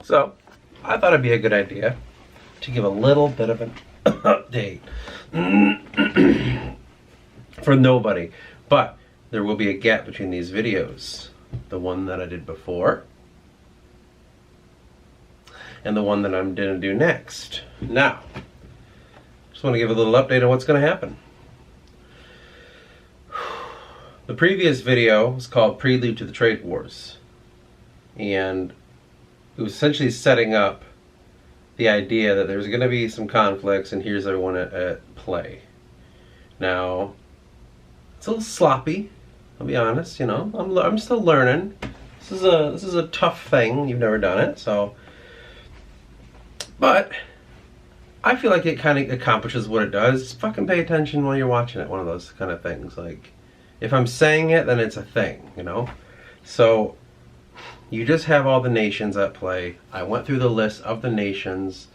So I thought it'd be a good idea to give a little bit of an update for nobody. But there will be a gap between these videos. The one that I did before and the one that I'm going to do next. Now, just want to give a little update on what's going to happen. The previous video was called Prelude to the Trade Wars. And it was essentially setting up the idea that there's going to be some conflicts and here's everyone at play. Now, it's a little sloppy, I'll be honest, you know. I'm still learning. This is a tough thing. You've never done it, so. But I feel like it kind of accomplishes what it does. Just fucking pay attention while you're watching it. One of those kind of things. Like, if I'm saying it, then it's a thing, you know. So you just have all the nations at play. I went through the list of the nations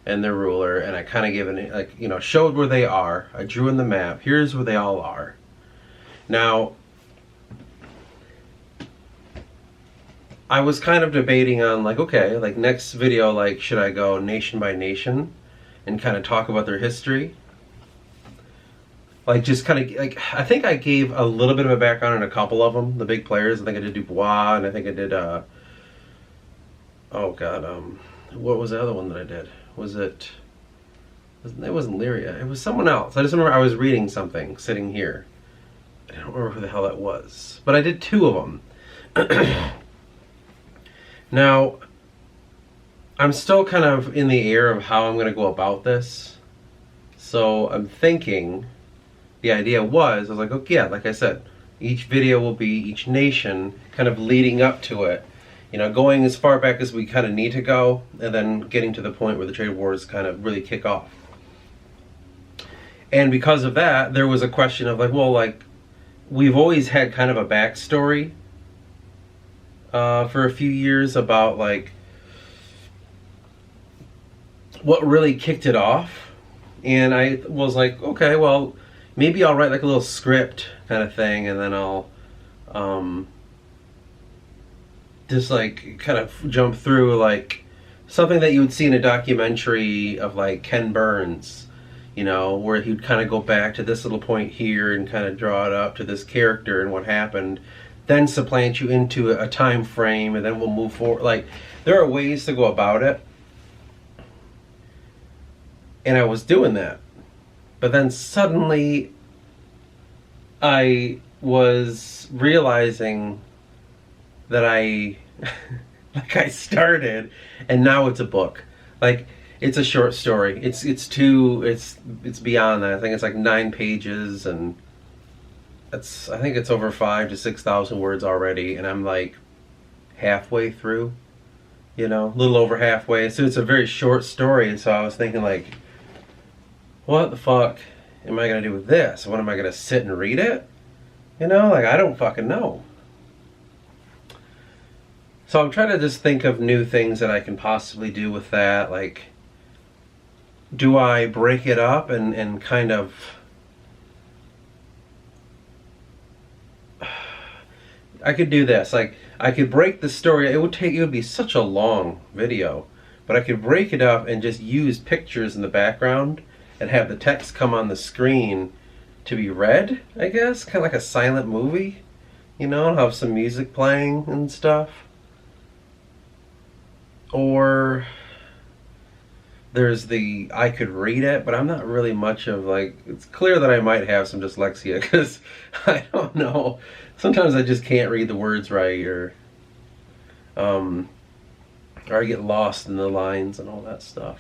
and their ruler, and I kind of gave it, like, you know, showed where they are. I drew in the map. Here's where they all are. Now, I was kind of debating on, like, okay, like, next video, like, should I go nation by nation and kind of talk about their history? Like, just kind of, like, I think I gave a little bit of a background on a couple of them, the big players. I think I did Dubois, and I think I did, oh god, what was the other one that I did? It wasn't Lyria, it was someone else. I just remember I was reading something sitting here. I don't remember who the hell that was. But I did two of them. Now, I'm still kind of in the air of how I'm going to go about this. So I'm thinking, the idea was, I was like, okay, yeah, like I said, each video will be each nation kind of leading up to it. You know, going as far back as we kind of need to go, and then getting to the point where the trade wars kind of really kick off. And because of that, there was a question of, like, well, like, we've always had kind of a backstory for a few years about, like, what really kicked it off. And I was like, okay, well, maybe I'll write like a little script kind of thing, and then I'll just like kind of jump through like something that you would see in a documentary of like Ken Burns, you know, where he'd kind of go back to this little point here and kind of draw it up to this character and what happened, then supplant you into a time frame, and then we'll move forward. Like, there are ways to go about it, and I was doing that. But then suddenly I was realizing that I started, and now it's a book. Like, it's a short story. It's beyond that. I think it's like 9 pages, and I think it's over 5,000 to 6,000 words already, and I'm like halfway through, you know, a little over halfway. So it's a very short story, and so I was thinking, like, what the fuck am I gonna do with this? What, am I gonna sit and read it? You know, like, I don't fucking know. So I'm trying to just think of new things that I can possibly do with that. Like, do I break it up and kind of I could do this. Like, I could break the story. It would be such a long video, but I could break it up and just use pictures in the background and have the text come on the screen to be read, I guess, kind of like a silent movie, you know, and have some music playing and stuff. Or there's I could read it, but I'm not really much of, like, it's clear that I might have some dyslexia, because I don't know, sometimes I just can't read the words right, or I get lost in the lines and all that stuff.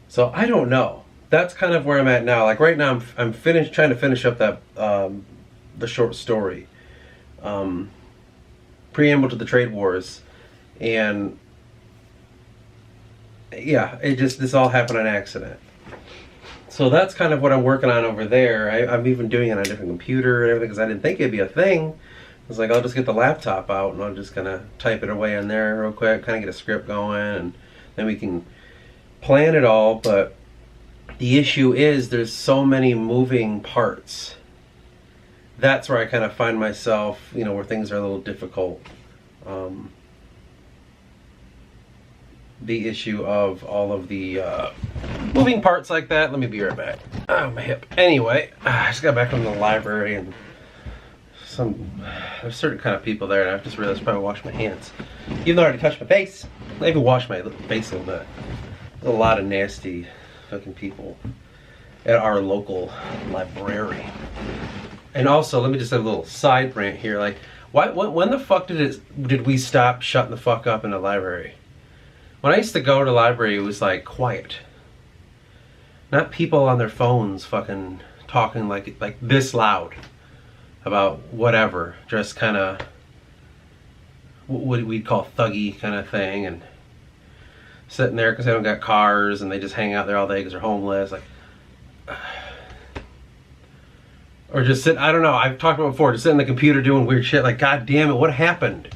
So I don't know. That's kind of where I'm at now. Like, right now I'm trying to finish up that the short story, preamble to the trade wars, and yeah, this all happened on accident. So that's kind of what I'm working on over there. I'm even doing it on a different computer and everything, because I didn't think it'd be a thing. I was like, I'll just get the laptop out and I'm just gonna type it away in there real quick, kind of get a script going, and then we can plan it all. But the issue is there's so many moving parts. That's where I kind of find myself, you know, where things are a little difficult. the issue of all of the moving parts like that. Let me be right back. Oh, my hip. Anyway, I just got back from the library, and there's certain kind of people there, and I just realized I probably wash my hands. Even though I already touched my face, I even washed my face a little bit. There's a lot of nasty fucking people at our local library. And also, let me just have a little side rant here. Like, when the fuck did we stop shutting the fuck up in the library? When I used to go to the library, it was like quiet. Not people on their phones fucking talking like this loud about whatever. Just kind of what we'd call thuggy kind of thing, and sitting there because they don't got cars and they just hang out there all day because they're homeless. Like, or just sit, I don't know, I've talked about before, just sitting on the computer doing weird shit. Like, god damn it, what happened?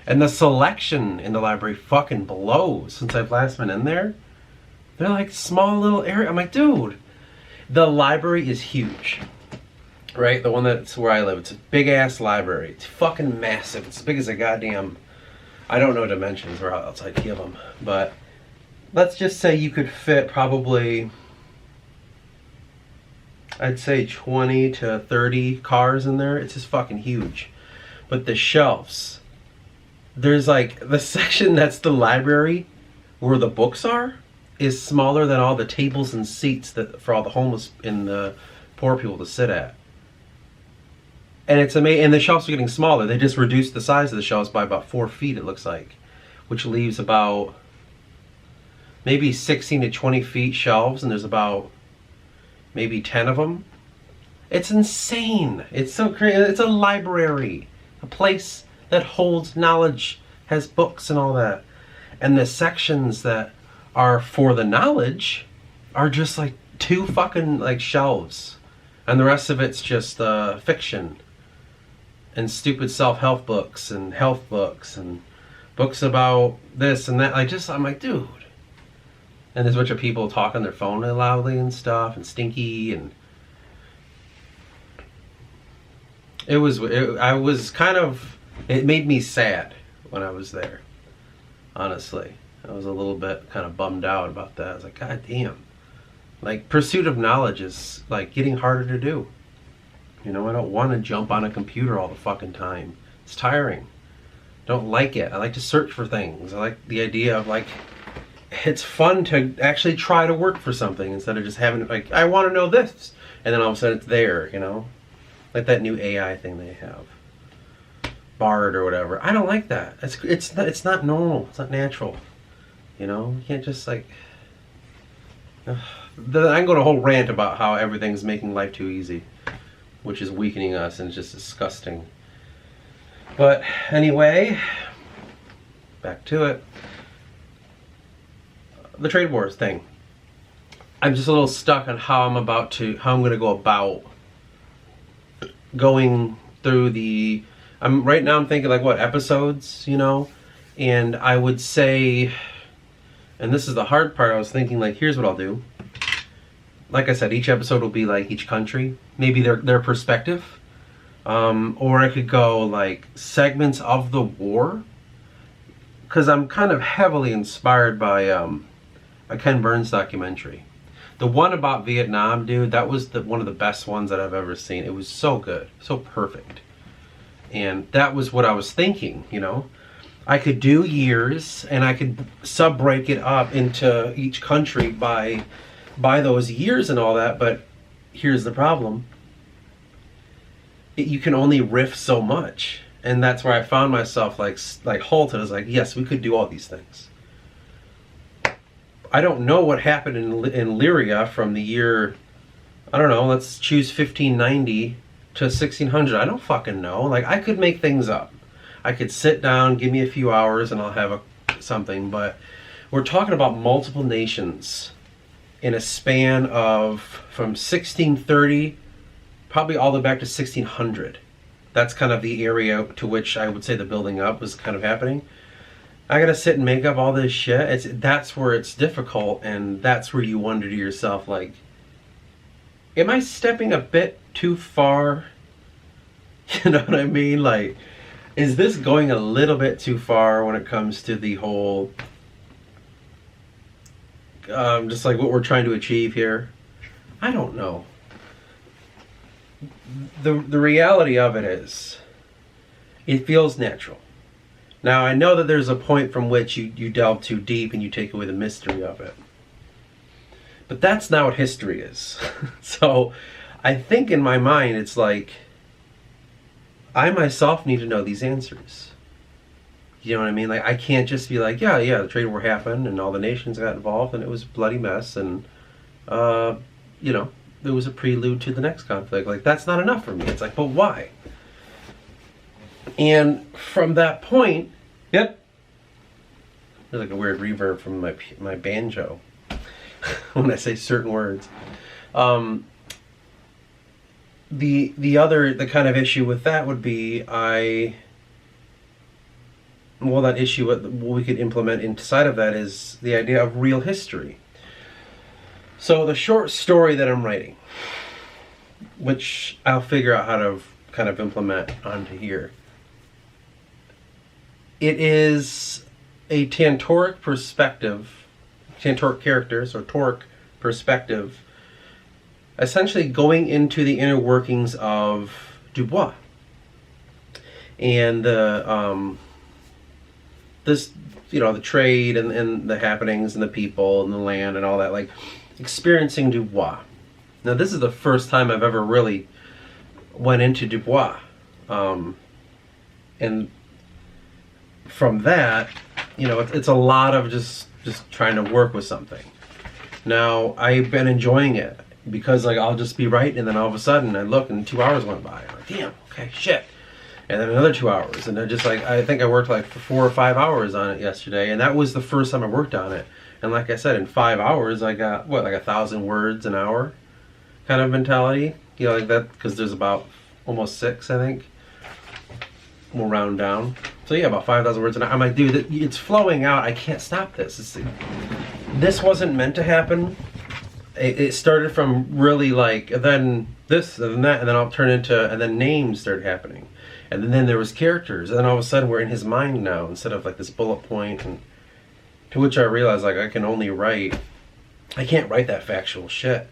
And the selection in the library fucking blows since I've last been in there. They're like small little area. I'm like, dude, the library is huge. Right? The one that's where I live. It's a big ass library. It's fucking massive. It's as big as a goddamn, I don't know dimensions or else I'd give them. But let's just say you could fit probably, I'd say 20 to 30 cars in there. It's just fucking huge. But the shelves, there's like the section that's the library where the books are is smaller than all the tables and seats that for all the homeless and the poor people to sit at. And it's amazing. And the shelves are getting smaller. They just reduced the size of the shelves by about 4 feet, it looks like, which leaves about maybe 16 to 20 feet shelves, and there's about maybe 10 of them. It's insane. It's so crazy. It's a library, a place that holds knowledge, has books and all that. And the sections that are for the knowledge are just like 2 fucking like shelves, and the rest of it's just fiction and stupid self-help books and health books and books about this and that. I'm like, dude. And there's a bunch of people talking on their phone loudly and stuff, and stinky, and it made me sad when I was there, honestly. I was a little bit kind of bummed out about that. I was like, god damn. Like, pursuit of knowledge is like getting harder to do. You know, I don't want to jump on a computer all the fucking time. It's tiring. Don't like it. I like to search for things. I like the idea of like, it's fun to actually try to work for something instead of just having like, I want to know this, and then all of a sudden it's there, you know? Like that new AI thing they have. Bard or whatever. I don't like that. It's not normal. It's not natural. You know? You can't just like... I can go on a whole rant about how everything's making life too easy, which is weakening us and it's just disgusting. But anyway, back to it. The trade wars thing. I'm just a little stuck on how I'm going to go about going through the... right now I'm thinking like what episodes, you know, and I would say, and this is the hard part, I was thinking like, here's what I'll do. Like I said, each episode will be like each country, maybe their perspective, or I could go like segments of the war, because I'm kind of heavily inspired by a Ken Burns documentary. The one about Vietnam, dude, that was one of the best ones that I've ever seen. It was so good, so perfect. And that was what I was thinking, you know. I could do years, and I could sub-break it up into each country by those years and all that, but here's the problem. You can only riff so much. And that's where I found myself like halted. I was like, yes, we could do all these things. I don't know what happened in Lyria from the year, I don't know, let's choose 1590 to 1600. I don't fucking know. Like, I could make things up. I could sit down, give me a few hours, and I'll have something. But we're talking about multiple nations in a span of from 1630 probably all the way back to 1600. That's kind of the area to which I would say the building up was kind of happening. I gotta sit and make up all this shit. That's where it's difficult, and that's where you wonder to yourself, like, am I stepping a bit too far? You know what I mean? Like, is this going a little bit too far when it comes to the whole just like what we're trying to achieve here. I don't know. The reality of it is, it feels natural. Now, I know that there's a point from which you delve too deep and you take away the mystery of it. But that's not what history is. So I think in my mind, it's like, I myself need to know these answers. You know what I mean? Like, I can't just be like, yeah, the trade war happened and all the nations got involved and it was a bloody mess and, you know, it was a prelude to the next conflict. Like, that's not enough for me. It's like, but why? And from that point, yep, there's like a weird reverb from my banjo when I say certain words. The kind of issue with that would be that issue what we could implement inside of that is the idea of real history. So the short story that I'm writing, which I'll figure out how to kind of implement onto here, it is a Tantoric perspective, Tantoric characters, or Torque perspective, essentially going into the inner workings of Dubois. And the trade and the happenings and the people and the land and all that, like experiencing Dubois. Now, this is the first time I've ever really went into Dubois. And from that, it's a lot of just trying to work with something. Now, I've been enjoying it because, like, I'll just be writing and then all of a sudden I look and 2 hours went by. I'm like, damn, okay, shit. And then another 2 hours. And just like, I think I worked like for 4 or 5 hours on it yesterday. And that was the first time I worked on it. And like I said, in 5 hours, I got, like 1,000 words an hour kind of mentality. Like that, because there's about almost 6, I think. We'll round down. So yeah, about 5,000 words an hour. I'm like, dude, it's flowing out. I can't stop this. This wasn't meant to happen. It started from really like, then this, and then that, and then I'll turn into, and then names started happening. And then there was characters, and then all of a sudden we're in his mind now, instead of like this bullet point, and to which I realized, like, I can't write that factual shit,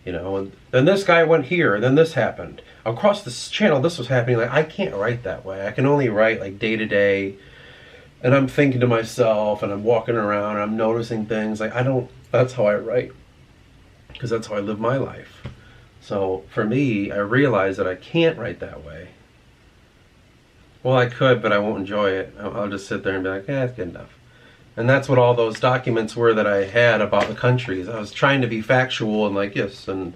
and then this guy went here, and then this happened. Across this channel, this was happening. Like, I can't write that way. I can only write like day to day, and I'm thinking to myself, and I'm walking around, and I'm noticing things. Like, that's how I write, because that's how I live my life. So for me, I realized that I can't write that way. Well, I could, but I won't enjoy it. I'll just sit there and be like, it's good enough. And that's what all those documents were that I had about the countries. I was trying to be factual and like, yes, and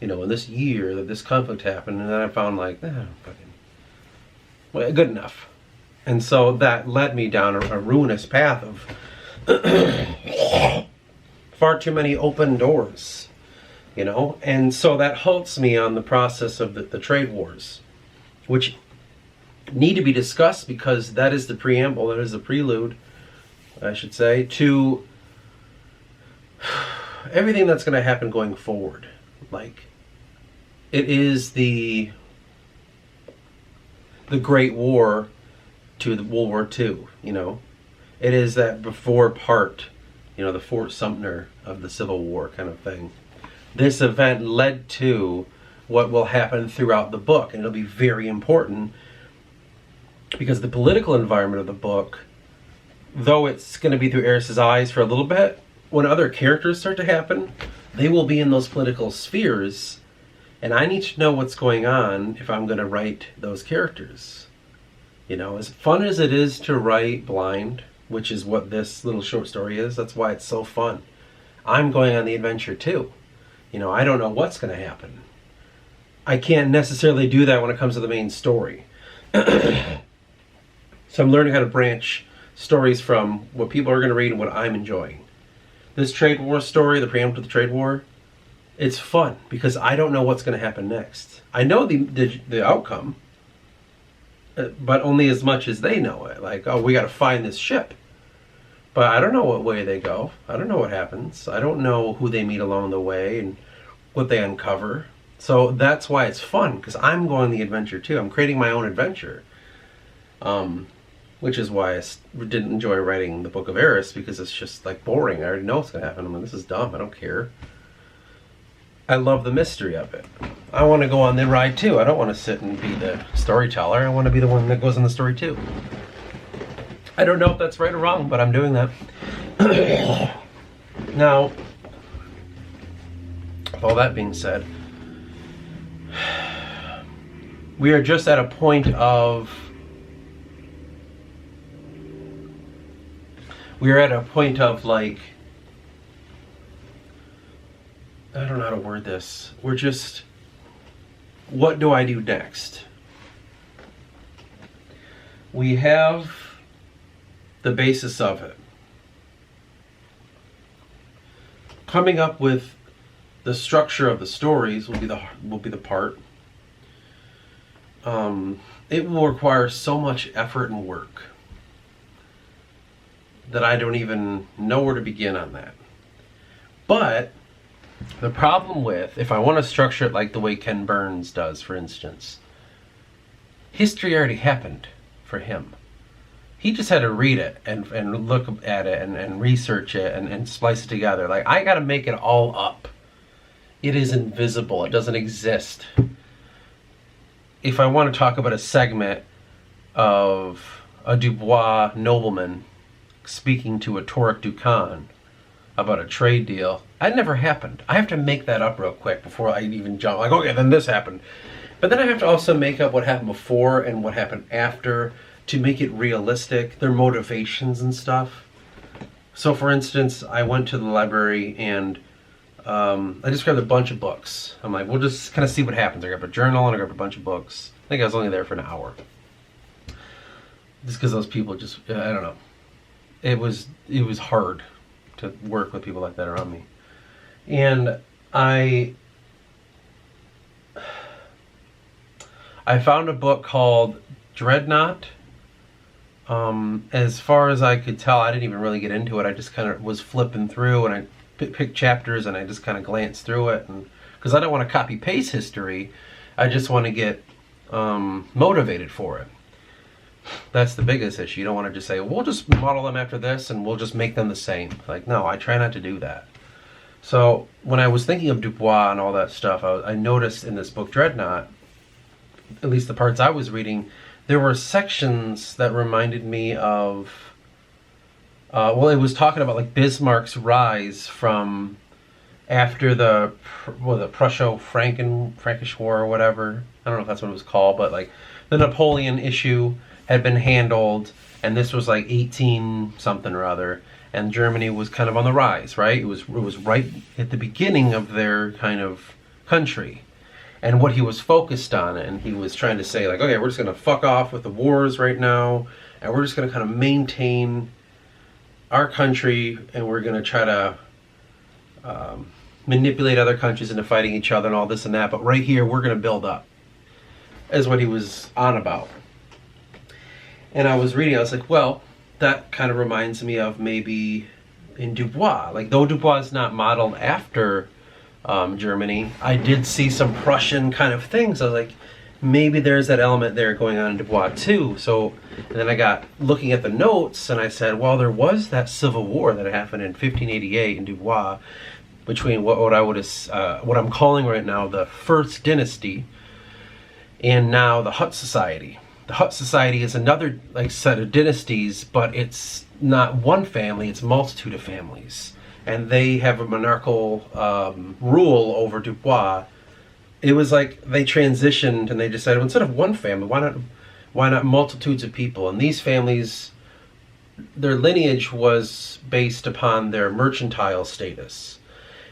in this year that this conflict happened, and then I found like, well, good enough. And so that led me down a ruinous path of far too many open doors, and so that halts me on the process of the trade wars, which need to be discussed, because that is the preamble, that is the prelude, I should say, to everything that's going to happen going forward. Like, it is the Great War to the World War II, It is that before part, the Fort Sumter of the Civil War kind of thing. This event led to what will happen throughout the book, and it'll be very important, because the political environment of the book, though it's going to be through Eris's eyes for a little bit, when other characters start to happen, they will be in those political spheres, and I need to know what's going on if I'm going to write those characters. As fun as it is to write blind, which is what this little short story is, that's why it's so fun. I'm going on the adventure too. I don't know what's going to happen. I can't necessarily do that when it comes to the main story. So I'm learning how to branch stories from what people are going to read and what I'm enjoying. This trade war story, the preamble to the trade war, it's fun because I don't know what's going to happen next. I know the outcome, but only as much as they know it. Like, oh, we got to find this ship. But I don't know what way they go. I don't know what happens. I don't know who they meet along the way and what they uncover. So that's why it's fun, because I'm going on the adventure too. I'm creating my own adventure. which is why I didn't enjoy writing the Book of Eris, because it's just like boring. I already know what's going to happen. I'm like, this is dumb. I don't care. I love the mystery of it. I want to go on the ride too. I don't want to sit and be the storyteller. I want to be the one that goes in the story too. I don't know if that's right or wrong, but I'm doing that. Now, with all that being said, we are just at a point of like, I don't know how to word this. We're just, what do I do next? We have the basis of it. Coming up with the structure of the stories will be the part. It will require so much effort and work that I don't even know where to begin on that. But the problem with, if I want to structure it like the way Ken Burns does, for instance, history already happened for him. He just had to read it and look at it and research it and splice it together. Like, I got to make it all up. It is invisible. It doesn't exist. If I want to talk about a segment of a Dubois nobleman speaking to a Torek Dukan about a trade deal, that never happened. I have to make that up real quick before I even jump. Like, okay, then this happened. But then I have to also make up what happened before and what happened after to make it realistic, their motivations and stuff. So, for instance, I went to the library and I just grabbed a bunch of books. I'm like, we'll just kind of see what happens. I grabbed a journal and I grabbed a bunch of books. I think I was only there for an hour. Just because those people just, I don't know. It was hard to work with people like that around me. And I found a book called Dreadnought. As far as I could tell, I didn't even really get into it. I just kind of was flipping through and I picked chapters and I just kind of glanced through it. And because I don't want to copy paste history, I just want to get motivated for it. That's the biggest issue. You don't want to just say, we'll just model them after this and we'll just make them the same. Like, no, I try not to do that. So when I was thinking of Dubois and all that stuff, I noticed in this book Dreadnought, at least the parts I was reading, there were sections that reminded me of, well, it was talking about like Bismarck's rise from after the Prusso-Frankish War or whatever. I don't know if that's what it was called, but like the Napoleon issue had been handled, and this was like 18 something or other, and Germany was kind of on the rise, right? It was right at the beginning of their kind of country. And what he was focused on, and he was trying to say, like, okay, we're just going to fuck off with the wars right now, and we're just going to kind of maintain our country, and we're going to try to manipulate other countries into fighting each other and all this and that, but right here, we're going to build up, is what he was on about. And I was reading, I was like, well, that kind of reminds me of maybe in Dubois. Like, though Dubois is not modeled after Germany, I did see some Prussian kind of things. I was like, maybe there's that element there going on in Dubois too. So, and then I got looking at the notes and I said, well, there was that civil war that happened in 1588 in Dubois between what I'm calling right now the First Dynasty and now the Hutt Society. The Hutt Society is another like set of dynasties, but it's not one family, it's a multitude of families. And they have a monarchical rule over Dubois. It was like they transitioned and they decided, well, instead of one family, why not multitudes of people? And these families, their lineage was based upon their mercantile status.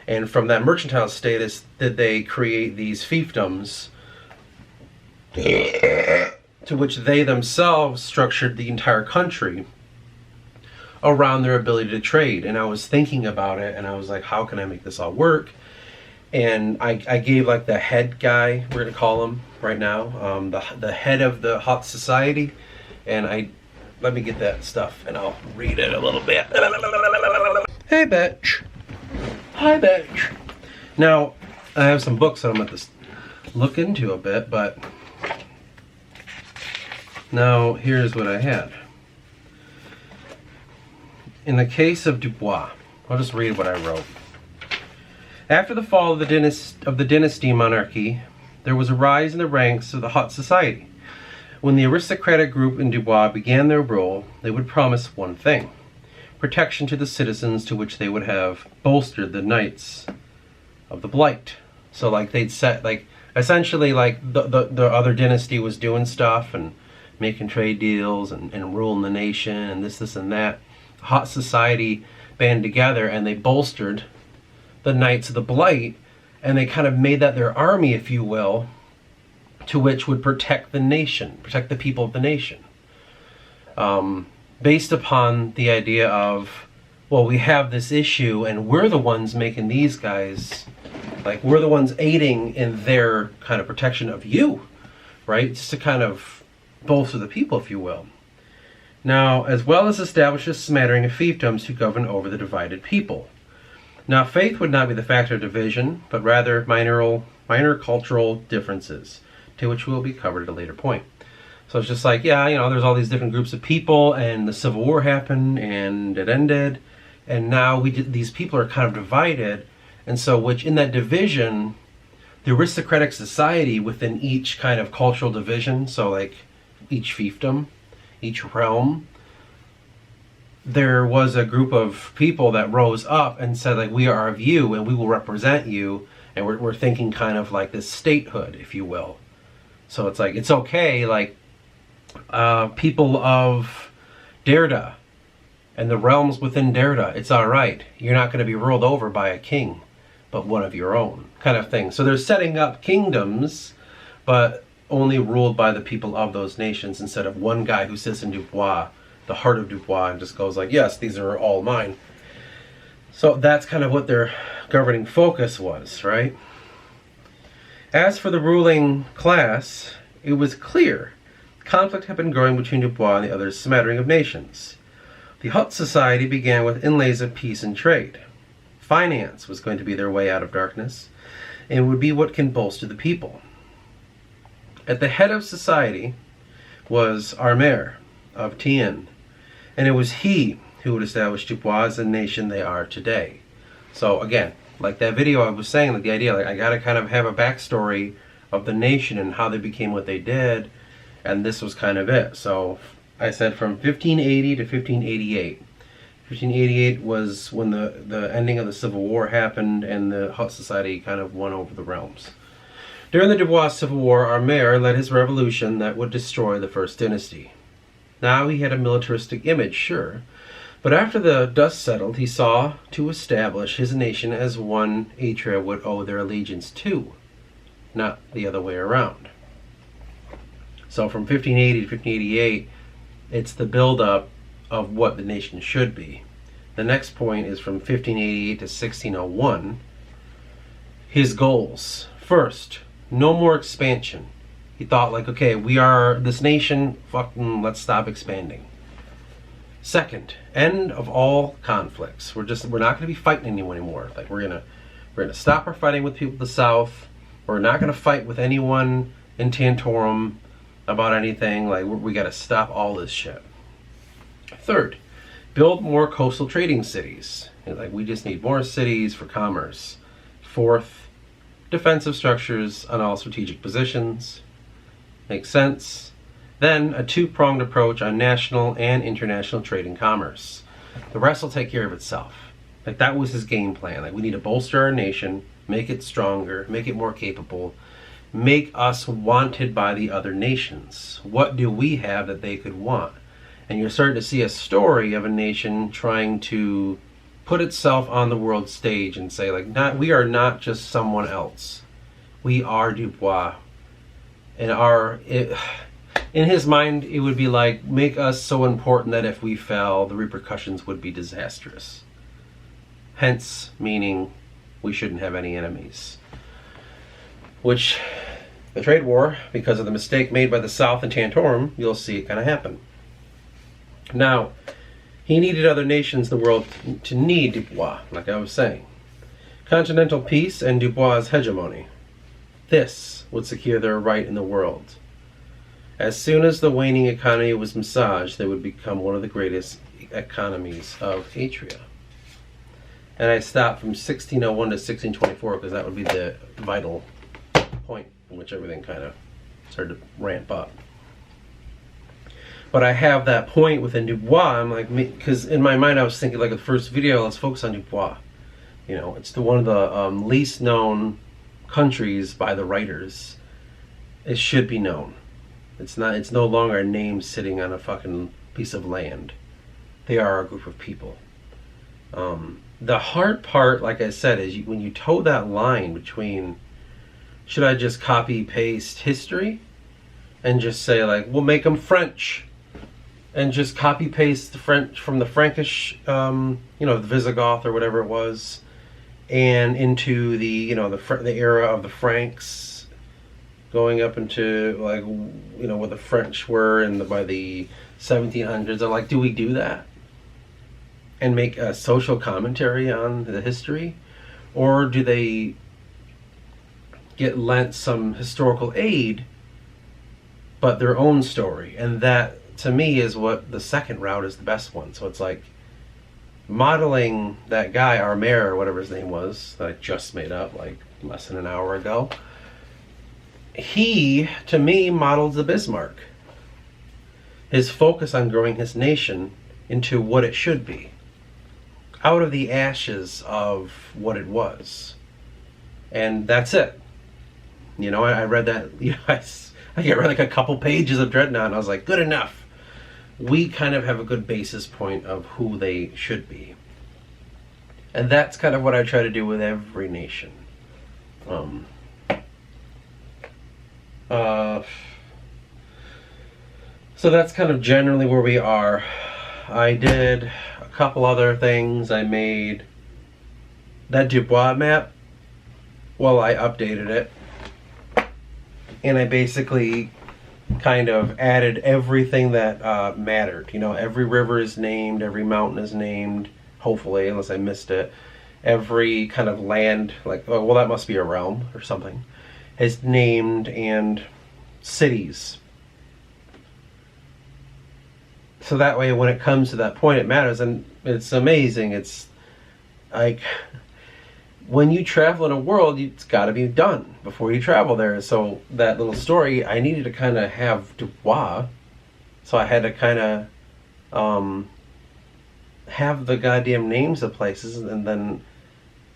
And from that mercantile status, did they create these fiefdoms to which they themselves structured the entire country around their ability to trade. And I was thinking about it and I was like, how can I make this all work? And I gave like the head guy, we're gonna call him right now, the head of the Hutt Society, and let me get that stuff and I'll read it a little bit. Hey bitch. Hi bitch. Now, I have some books that I'm going to look into a bit, but now here's what I had. in the case of Dubois, I'll just read what I wrote. After the fall of the dynasty monarchy, there was a rise in the ranks of the haute society. When the aristocratic group in Dubois began their rule, they would promise one thing: protection to the citizens, to which they would have bolstered the knights of the Blight. So like they'd set, like essentially like the other dynasty was doing stuff and making trade deals and ruling the nation and this and that. Hot society band together and they bolstered the Knights of the Blight, and they kind of made that their army, if you will, to which would protect the nation, protect the people of the nation. Based upon the idea of, well, we have this issue and we're the ones making these guys, like we're the ones aiding in their kind of protection of you, right? Just to kind of bolster the people, if you will. Now, as well as establish a smattering of fiefdoms to govern over the divided people. Now, faith would not be the factor of division, but rather minor cultural differences, to which will be covered at a later point. So it's just like, yeah, there's all these different groups of people, and the Civil War happened, and it ended, and now these people are kind of divided, and so which in that division, the aristocratic society within each kind of cultural division, so like each fiefdom, each realm, there was a group of people that rose up and said, like, we are of you and we will represent you, and we're thinking kind of like this statehood, if you will. So it's like, it's okay, like people of Derda and the realms within Derda, it's all right. You're not going to be ruled over by a king, but one of your own, kind of thing. So they're setting up kingdoms, but only ruled by the people of those nations, instead of one guy who sits in Dubois, the heart of Dubois, and just goes like, yes, these are all mine. So that's kind of what their governing focus was, right? As for the ruling class, it was clear conflict had been growing between Dubois and the other smattering of nations. The Haute Society began with inlays of peace and trade. Finance was going to be their way out of darkness, and would be what can bolster the people. At the head of society was Armer of Tien, and it was he who would establish Dubois as the nation they are today. So again, like that video I was saying, like the idea, like I gotta kind of have a backstory of the nation and how they became what they did, and this was kind of it. So I said from 1580 to 1588. 1588 was when the ending of the Civil War happened and the Haute Society kind of won over the realms. During the Dubois Civil War, Armer led his revolution that would destroy the First Dynasty. Now he had a militaristic image, sure, but after the dust settled, he saw to establish his nation as one Atria would owe their allegiance to, not the other way around. So from 1580 to 1588, it's the build-up of what the nation should be. The next point is from 1588 to 1601. His goals. First, no more expansion. He thought like, okay, we are this nation, fucking let's stop expanding. Second, end of all conflicts. We're not going to be fighting anyone anymore. Like we're gonna stop our fighting with people of the South. We're not going to fight with anyone in Tantorum about anything. Like we got to stop all this shit. Third, build more coastal trading cities. Like we just need more cities for commerce. Fourth, defensive structures on all strategic positions. Makes sense. Then a two-pronged approach on national and international trade and commerce. The rest will take care of itself. Like that was his game plan. Like we need to bolster our nation, make it stronger, make it more capable, make us wanted by the other nations. What do we have that they could want? And you're starting to see a story of a nation trying to put itself on the world stage and say, like, we are not just someone else. We are Dubois. And in his mind, it would be like, make us so important that if we fell, the repercussions would be disastrous. Hence, meaning we shouldn't have any enemies. Which, the trade war, because of the mistake made by the South in Tantorum, you'll see it kind of happen. Now, he needed other nations in the world to need Dubois, like I was saying. Continental peace and Dubois' hegemony. This would secure their right in the world. As soon as the waning economy was massaged, they would become one of the greatest economies of Atria. And I stopped from 1601 to 1624 because that would be the vital point in which everything kind of started to ramp up. But I have that point within Dubois. I'm like, because in my mind I was thinking, like, the first video, let's focus on Dubois. You know, it's one of the least known countries by the writers. It should be known. It's not. It's no longer a name sitting on a fucking piece of land. They are a group of people. The hard part, like I said, is when you toe that line between, should I just copy paste history and just say, like, we'll make them French, and just copy paste the French from the Frankish, the Visigoth or whatever it was, and into the the era of the Franks, going up into, like, what the French were by the 1700s. I'm like, do we do that and make a social commentary on the history, or do they get lent some historical aid but their own story? And that, to me, is what the second route is the best one. So it's like modeling that guy Armer, or whatever his name was, that I just made up like less than an hour ago. He, to me, models the Bismarck. His focus on growing his nation into what it should be, out of the ashes of what it was. And that's it. I read that, I read like a couple pages of Dreadnought, and I was like, good enough. We kind of have a good basis point of who they should be. And that's kind of what I try to do with every nation. So that's kind of generally where we are. I did a couple other things. I made that Dubois map. Well, I updated it. And I basically kind of added everything that mattered. Every river is named, every mountain is named, hopefully, unless I missed it. Every kind of land, like, oh, well, that must be a realm or something, is named, and cities. So that way, when it comes to that point, it matters. And it's amazing. It's like, when you travel in a world, it's got to be done before you travel there. So that little story, I needed to kind of have Dubois. So I had to kind of have the goddamn names of places. And then,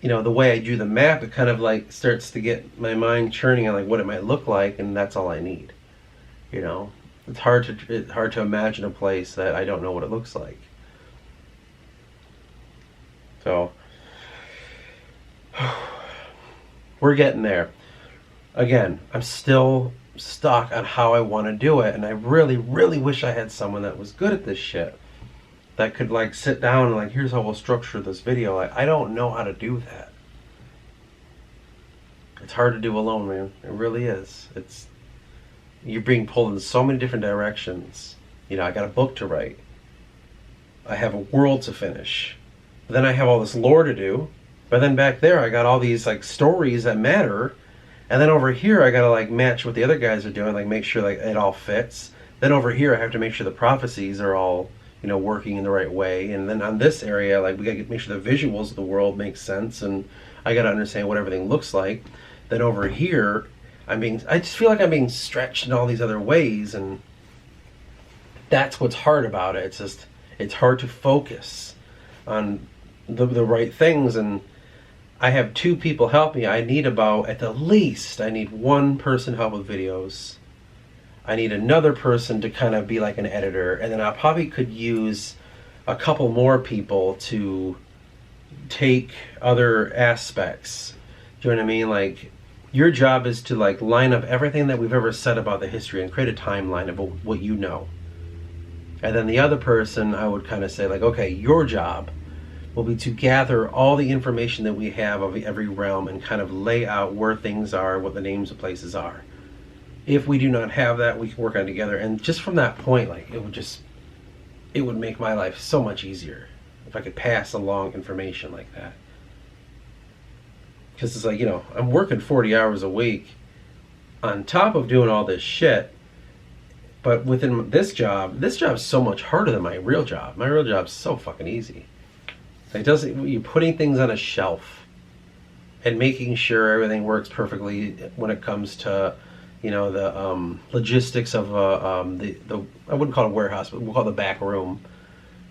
the way I drew the map, it kind of like starts to get my mind churning on like what it might look like. And that's all I need. It's hard to imagine a place that I don't know what it looks like. So we're getting there. Again, I'm still stuck on how I want to do it, and I really, really wish I had someone that was good at this shit, that could like sit down and like, here's how we'll structure this video. I don't know how to do that. It's hard to do alone, man. It really is. You're being pulled in so many different directions. I got a book to write. I have a world to finish. Then I have all this lore to do. But then back there, I got all these like stories that matter. And then over here, I got to like match what the other guys are doing, like make sure like it all fits. Then over here, I have to make sure the prophecies are all, working in the right way. And then on this area, like we got to make sure the visuals of the world make sense. And I got to understand what everything looks like. Then over here, I just feel like I'm being stretched in all these other ways, and that's what's hard about it. It's hard to focus on the right things, and I have two people help me. At the least, I need one person to help with videos. I need another person to kind of be like an editor, and then I probably could use a couple more people to take other aspects. Do you know what I mean? Like, your job is to like line up everything that we've ever said about the history and create a timeline of what you know. And then the other person, I would kind of say like, okay, your job will be to gather all the information that we have of every realm and kind of lay out where things are, what the names of places are. If we do not have that, we can work on it together. And just from that point, like, it would make my life so much easier if I could pass along information like that. Because it's like, I'm working 40 hours a week on top of doing all this shit. But within this job's so much harder than my real job. My real job's so fucking easy. It doesn't. You're putting things on a shelf and making sure everything works perfectly when it comes to, you know, the logistics of the I wouldn't call it a warehouse, but we'll call it the back room,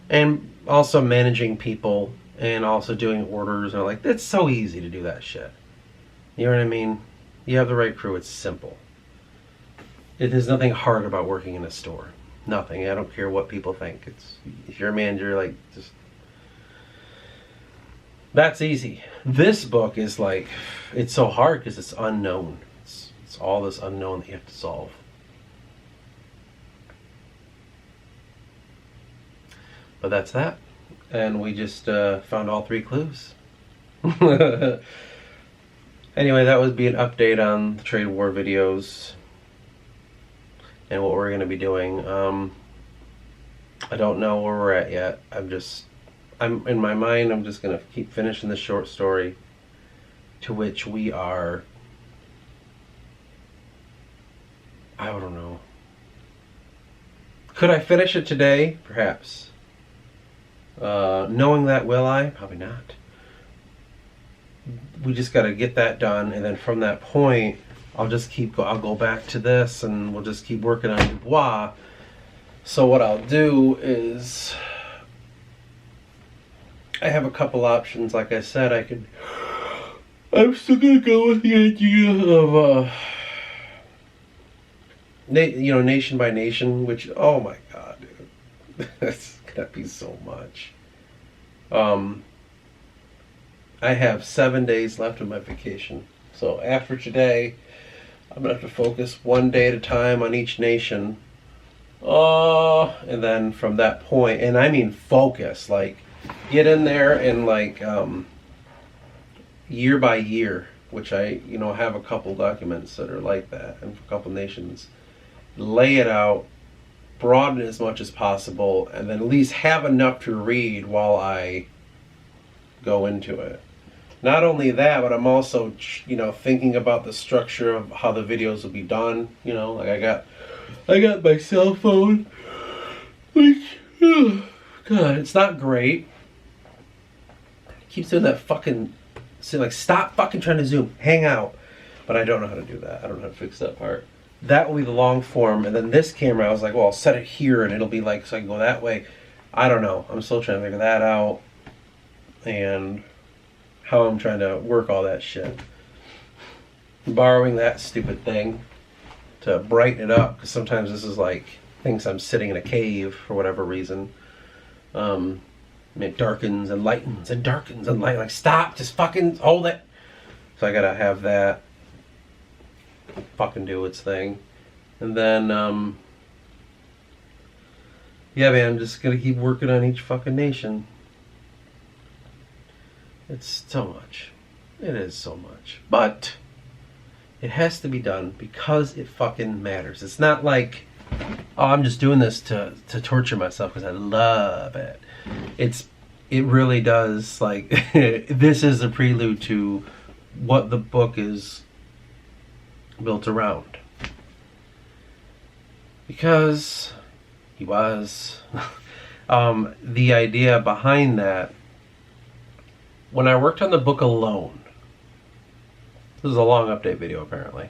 and also managing people and also doing orders. And like, it's so easy to do that shit. You know what I mean? You have the right crew. It's simple. There's nothing hard about working in a store. Nothing. I don't care what people think. It's, if you're a manager, like, just, that's easy. This book is like, it's so hard because it's unknown. It's all this unknown that you have to solve. But that's that. And we just found all 3 clues. Anyway, that would be an update on the trade war videos and what we're going to be doing. I don't know where we're at yet. I'm in my mind, I'm just going to keep finishing the short story, to which we are, I don't know. Could I finish it today? Perhaps. Knowing that, will I? Probably not. We just got to get that done, and then from that point, I'll go back to this, and we'll just keep working on Dubois. So what I'll do is, I have a couple options. Like I said, I'm still gonna go with the idea of nation by nation, which, oh my god, dude, that's gonna be so much. I have 7 days left of my vacation, so after today, I'm gonna have to focus 1 day at a time on each nation. And then from that point, and I mean focus, like get in there and like year by year, which I have a couple documents that are like that, and for a couple nations, lay it out, broaden it as much as possible, and then at least have enough to read while I go into it. Not only that, but I'm also, thinking about the structure of how the videos will be done. Like I got my cell phone, which, God, it's not great. It keeps doing that fucking, stop fucking trying to zoom, hang out. But I don't know how to do that. I don't know how to fix that part. That will be the long form, and then this camera, I was like, well, I'll set it here, and it'll be like, so I can go that way. I don't know. I'm still trying to figure that out, and how I'm trying to work all that shit. Borrowing that stupid thing to brighten it up, because sometimes this is like, thinks I'm sitting in a cave for whatever reason. It darkens and lightens and darkens and light. Like, stop, just fucking hold it. So I gotta have that fucking do its thing. And then, yeah, man, I'm just gonna keep working on each fucking nation. It's so much. It is so much. But it has to be done because it fucking matters. It's not like, oh, I'm just doing this to torture myself because I love it. It really does, like, this is a prelude to what the book is built around. Because he was. The idea behind that, when I worked on the book alone, this is a long update video apparently.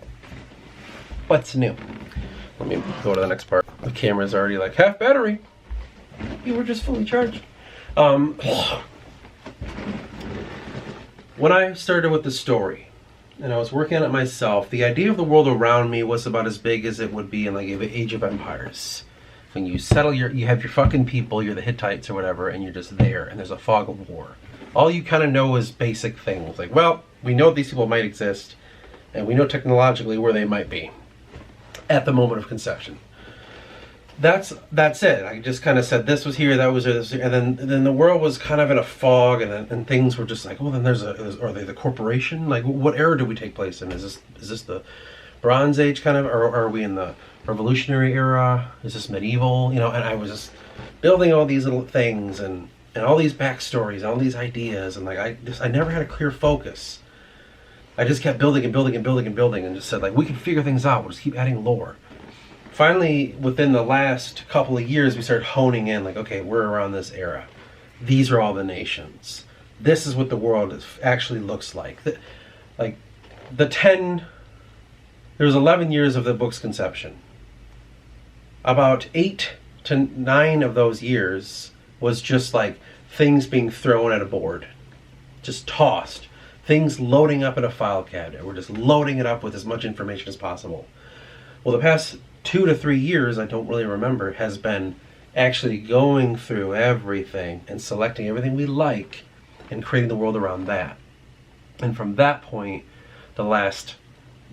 What's new? Let me go to the next part. The camera's already like half battery. You were just fully charged. When I started with the story, and I was working on it myself, the idea of the world around me was about as big as it would be in like Age of Empires. When you settle you have your fucking people, you're the Hittites or whatever, and you're just there, and there's a fog of war. All you kind of know is basic things. Like, well, we know these people might exist, and we know technologically where they might be at the moment of conception. That's it. I just kind of said this was here, that was here, this was here, and then the world was kind of in a fog, and things were just like, well, then are they the corporation? Like, what era do we take place in? Is this the Bronze Age kind of, or are we in the Revolutionary era? Is this medieval? And I was just building all these little things and all these backstories, and all these ideas, and like I never had a clear focus. I just kept building and building and building and building, and just said, like, we can figure things out. We'll just keep adding lore. finally, within the last couple of years, we started honing in, like, okay, we're around this era. These are all the nations. This is what the world actually looks like. There was 11 years of the book's conception. About 8 to 9 of those years was just like things being thrown at a board, just tossed. Things loading up in a file cabinet. We're just loading it up with as much information as possible. Well, the past 2 to 3 years, I don't really remember, has been actually going through everything and selecting everything we like and creating the world around that. And from that point, the last,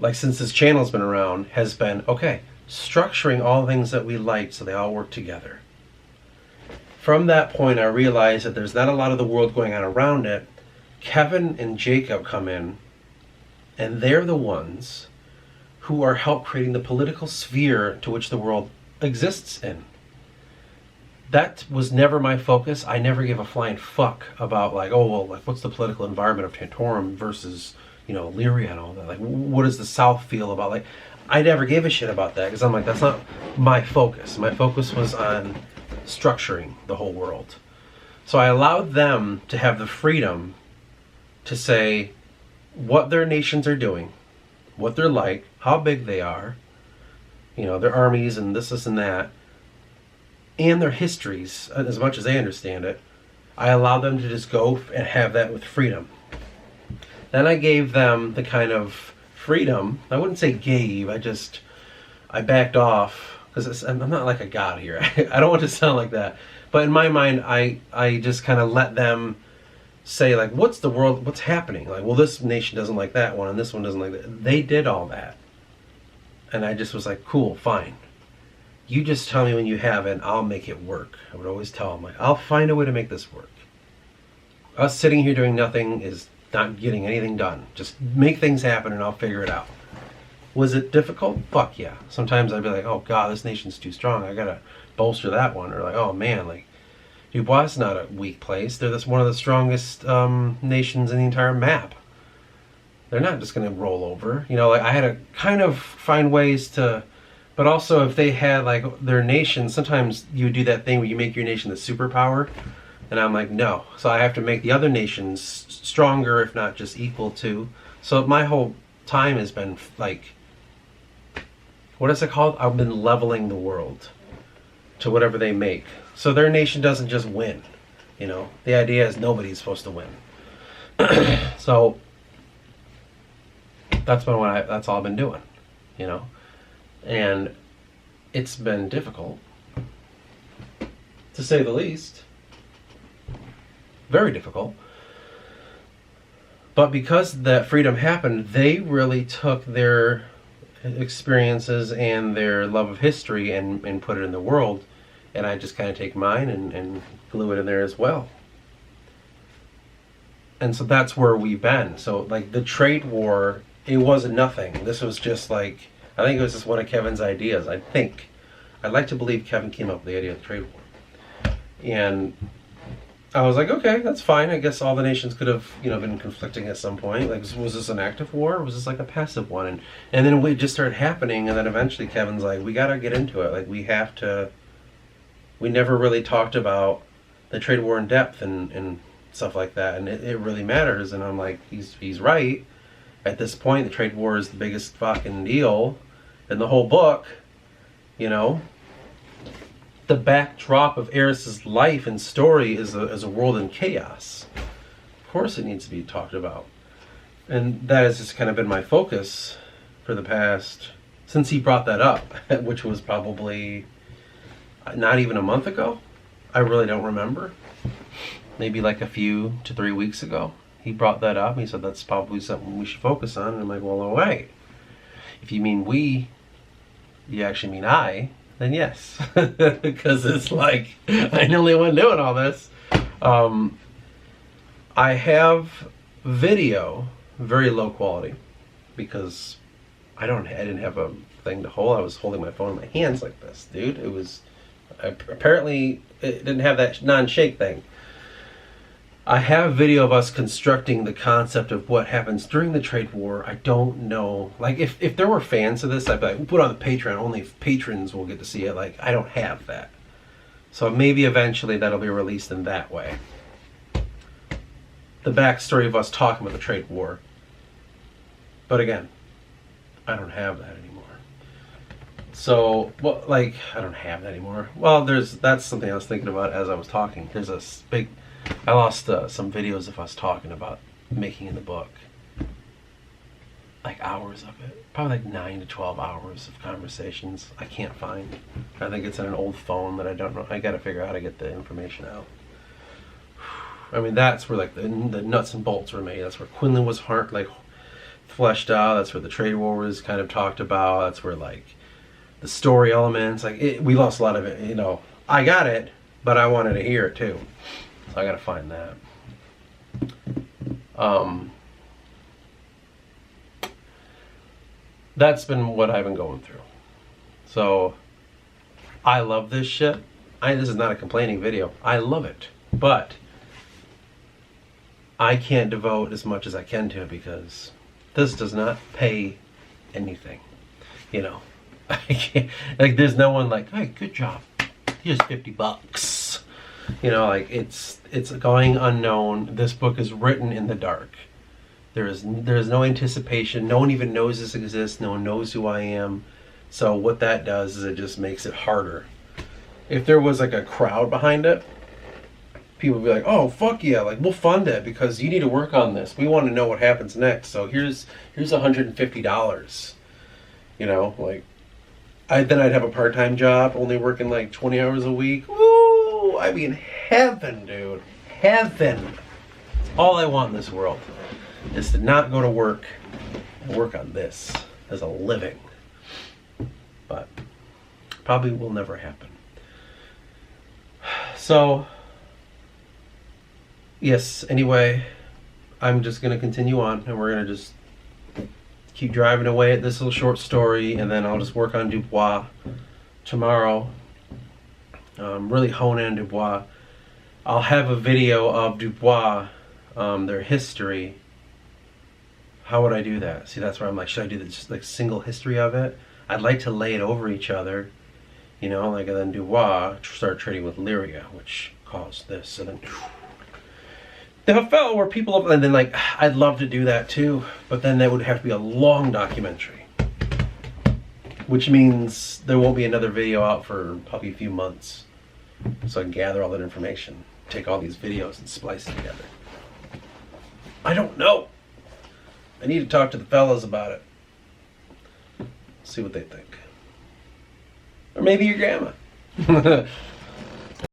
like since this channel's been around, has been, okay, structuring all things that we like so they all work together. From that point, I realized that there's not a lot of the world going on around it. Kevin and Jacob come in, and they're the ones who are help creating the political sphere to which the world exists in. That was never my focus. I never gave a flying fuck about like, oh, well, like, what's the political environment of Tantorum versus, Lyria and all that. Like, what does the South feel about? Like, I never gave a shit about that because I'm like, that's not my focus. My focus was on structuring the whole world. So I allowed them to have the freedom to say what their nations are doing, what they're like, how big they are, their armies and this and that, and their histories, as much as they understand it. I allowed them to just go and have that with freedom. Then I gave them the kind of freedom, I wouldn't say gave, I backed off, because I'm not like a god here. I don't want to sound like that. But in my mind, I just kind of let them say, like, what's happening? Like, well, this nation doesn't like that one, and this one doesn't like that. They did all that. And I just was like, cool, fine. You just tell me when you have it, and I'll make it work. I would always tell them, like, I'll find a way to make this work. Us sitting here doing nothing is not getting anything done. Just make things happen, and I'll figure it out. Was it difficult? Fuck yeah. Sometimes I'd be like, oh god, this nation's too strong. I gotta bolster that one. Or like, oh man, like, Dubois is not a weak place. They're one of the strongest nations in the entire map. They're not just gonna roll over. Like, I had to kind of find ways to, but also if they had like their nation, sometimes you would do that thing where you make your nation the superpower. And I'm like, no. So I have to make the other nations stronger, if not just equal to. So my whole time has been like, what is it called? I've been leveling the world to whatever they make. So their nation doesn't just win. The idea is nobody's supposed to win. So that's that's all I've been doing, and it's been difficult, to say the least. Very difficult. But because that freedom happened, they really took their experiences and their love of history and put it in the world. And I just kind of take mine and glue it in there as well. And so that's where we've been. So like the trade war, it wasn't nothing. This was just like, I think it was just one of Kevin's ideas. I'd like to believe Kevin came up with the idea of the trade war. And I was like, okay, that's fine. I guess all the nations could have, been conflicting at some point. Like, was this an active war, or was this like a passive one? And then it just started happening, and then eventually Kevin's like, we gotta get into it. Like, we never really talked about the trade war in depth and stuff like that, and it really matters. And I'm like, he's right. At this point, the trade war is the biggest fucking deal in the whole book, The backdrop of Eris's life and story is a world in chaos. Of course it needs to be talked about. And that has just kind of been my focus for the past, since he brought that up, which was probably not even a month ago. I really don't remember. Maybe like a few to 3 weeks ago. He brought that up. He said that's probably something we should focus on. And I'm like, well, no way. If you mean we, you actually mean I, then yes. Because it's like, I'm the only one doing all this. I have video, very low quality, because I didn't have a thing to hold. I was holding my phone in my hands like this, dude. Apparently it didn't have that non-shake thing. I have video of us constructing the concept of what happens during the trade war. I don't know. Like, if there were fans of this, I'd be like, we'll put it on the Patreon. Only patrons will get to see it. Like, I don't have that. So maybe eventually that'll be released in that way. The backstory of us talking about the trade war. But again, I don't have that anymore. So, well, like, I don't have that anymore. Well, that's something I was thinking about as I was talking. There's a big... I lost some videos of us talking about making in the book. Like hours of it. Probably like 9 to 12 hours of conversations I can't find. I think it's in an old phone that I don't know. I gotta figure out how to get the information out. I mean, that's where like the nuts and bolts were made. That's where Quinlan was fleshed out. That's where the trade war was kind of talked about. That's where like the story elements, we lost a lot of it, you know. I got it, but I wanted to hear it too. So I gotta find that. That's been what I've been going through. So I love this shit. This is not a complaining video. I love it. But I can't devote as much as I can to it because this does not pay anything. You know. I can't, like, there's no one like, hey, good job. Here's $50. You know, like, it's going unknown. This book is written in the dark. There is no anticipation. No one even knows this exists. No one knows who I am. So what that does is it just makes it harder. If there was like a crowd behind it, people would be like, oh, fuck yeah, like, we'll fund it because you need to work on this. We want to know what happens next. So here's $150. You know, like, then I'd have a part-time job, only working like 20 hours a week. Woo! I'd be in heaven, dude. Heaven. All I want in this world is to not go to work and work on this as a living. But probably will never happen. So, yes, anyway, I'm just going to continue on and we're going to just keep driving away at this little short story, and then I'll just work on Dubois tomorrow. Really hone in Dubois. I'll have a video of Dubois, their history. How would I do that? See, that's where I'm like, should I do this like single history of it? I'd like to lay it over each other, you know, like, and then Dubois start trading with Lyria, which caused this, and then the fell where people, and then like, I'd love to do that too, but then that would have to be a long documentary, which means there won't be another video out for probably a few months. So I can gather all that information, take all these videos and splice it together. I don't know. I need to talk to the fellas about it. See what they think. Or maybe your grandma.